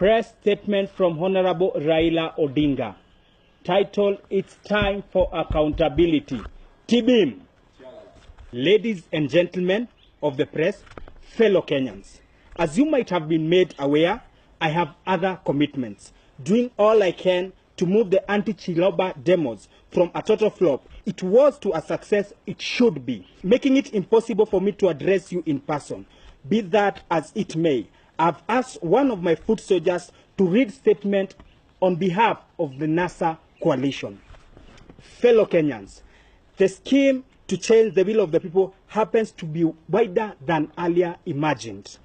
Press statement from Honorable Raila Odinga, titled "It's Time for Accountability." Tibim. Ladies and gentlemen of the press, fellow Kenyans, as you might have been made aware, I have other commitments. Doing all I can to move the anti-Chiloba demos from a total flop it was to a success it should be, making it impossible for me to address you in person. Be that as it may, I've asked one of my foot soldiers to read statement on behalf of the NASA coalition. Fellow Kenyans, the scheme to change the will of the people happens to be wider than earlier imagined.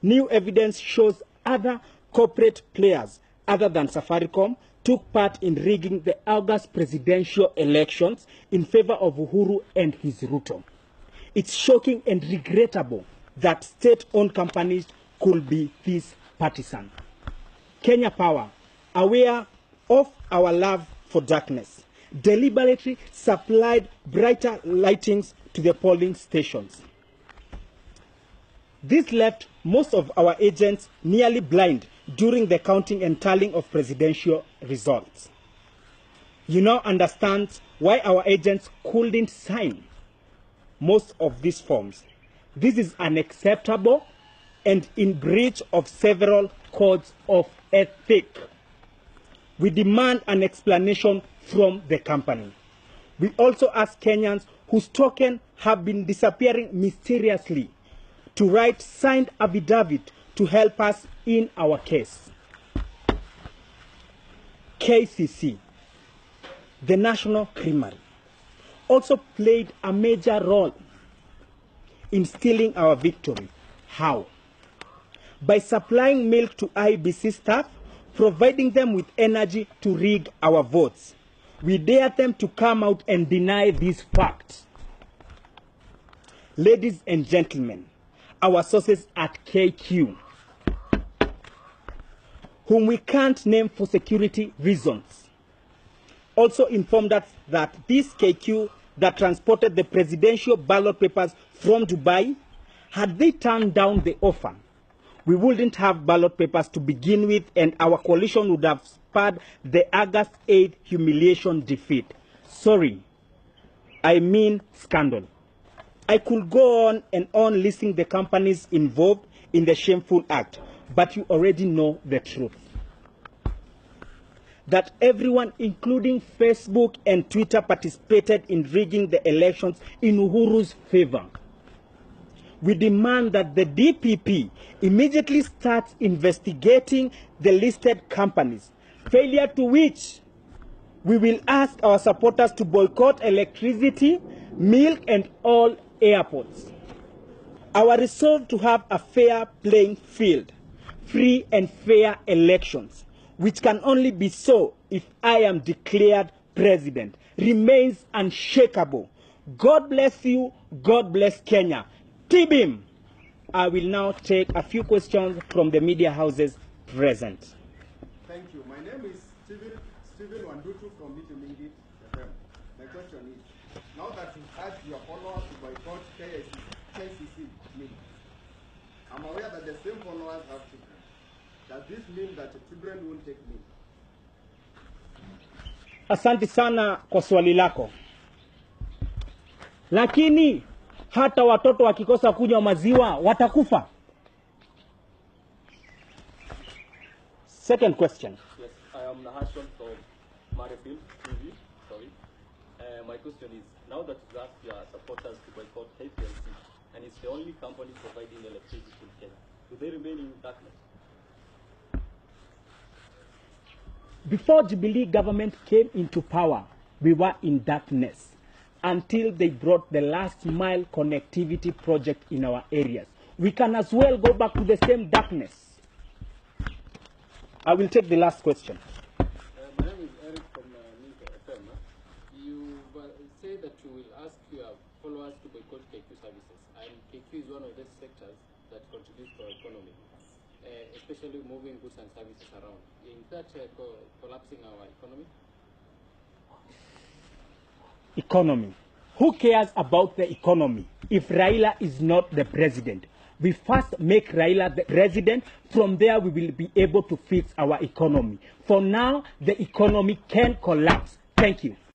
New evidence shows other corporate players other than Safaricom took part in rigging the August presidential elections in favor of Uhuru and his Ruto. It's shocking and regrettable that state-owned companies could be this partisan. Kenya Power, aware of our love for darkness, deliberately supplied brighter lightings to the polling stations. This left most of our agents nearly blind during the counting and tallying of presidential results. You now understand why our agents couldn't sign most of these forms. This is unacceptable and in breach of several codes of ethics. We demand an explanation from the company. We also ask Kenyans whose tokens have been disappearing mysteriously to write signed affidavit to help us in our case. KCC, the National Creamery, also played a major role in stealing our victory. How? By supplying milk to IBC staff, providing them with energy to rig our votes. We dare them to come out and deny these facts. Ladies and gentlemen, our sources at KQ, whom we can't name for security reasons, also informed us that this KQ that transported the presidential ballot papers from Dubai, had they turned down the offer, we wouldn't have ballot papers to begin with, and our coalition would have spared the August 8th humiliation defeat. Sorry, I mean scandal. I could go on and on listing the companies involved in the shameful act, but you already know the truth. That everyone, including Facebook and Twitter, participated in rigging the elections in Uhuru's favor. We demand that the DPP immediately starts investigating the listed companies, failure to which we will ask our supporters to boycott electricity, milk, and all airports. Our resolve to have a fair playing field, free and fair elections, which can only be so if I am declared president, remains unshakable. God bless you. God bless Kenya. Tibim. I will now take a few questions from the media houses present. Thank you. My name is Stephen Wandutu from Little Mingi FM. My question is, now that you've asked your followers to boycott KCC meetings, I'm aware that the same followers have children. Does this mean that the children won't take me? Asante sana kwa swali lako. Lakini hata watoto wakikosa kunywa maziwa watakufa. Second question. Yes, I am Nahashon from Marifield TV. Sorry. My question is, now that you asked your supporters to boycott KPLC, and it's the only company providing electricity in Kenya, do they remain in darkness? Before Jubilee government came into power, we were in darkness until they brought the last mile connectivity project in our areas. We can as well go back to the same darkness. I will take the last question. My name is Eric from Minka FM. You say that you will ask your followers to boycott KQ services, and KQ is one of those sectors that contributes to our economy, especially moving goods and services around. In that collapsing our economy? Economy. Who cares about the economy if Raila is not the president? We first make Raila the president. From there, we will be able to fix our economy. For now, the economy can collapse. Thank you.